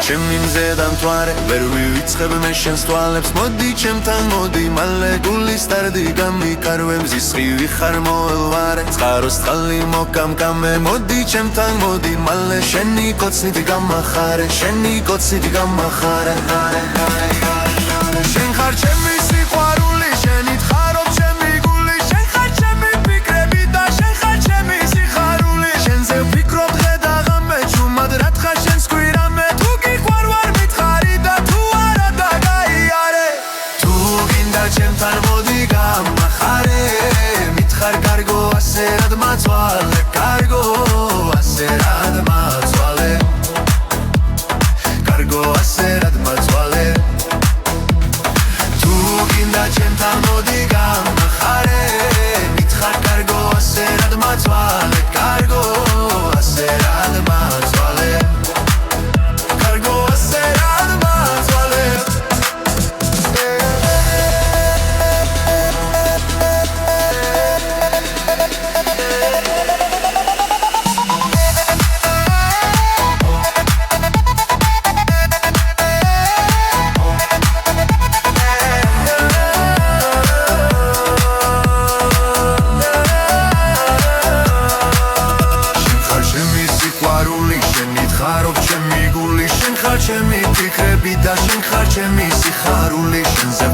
ჩემი მზედან მთვარე ვერ ვივიწყებ მე შენს თვალებს მოდი ჩემთან მოდი მალე გულის სტარდი გამიკარვე მზის ხივი ხარ მოელვარე წყაროს წყალი მოკამკამე მოდი ჩემთან მოდი მალე შენი კოცნით გამახარე შენი კოცნით გამახარე შენ ხარ ჩემი სიყვარული შენით ხარობ ჩემი გული შენ ხარ ჩემი ფიქრები და შენ ხარ ჩემი სიხარული შენზე ვფიქრობ დღე და ღამე ჩუმად რათხა შენს გვირამე თუ გიყვარ ვარ მითხარი და თუ არა დაგაიარე თუ გინდა ჩემთან მოდი გამახარე მითხარ კარგო ასე რად მაწვალე კარგო ასე რად მაწვალე კარგო ასე რად მაწვალე ჩემთან მოდი გამახარე მითხარ კარგო ასე რად მაწვალე კარგო ასე რად მაწვალე კარგო ასე რად მაწვალე ჩემი გული შენ ხარ ჩემი ფიქრები და შენ ხარ ჩემი სიხარული შენზე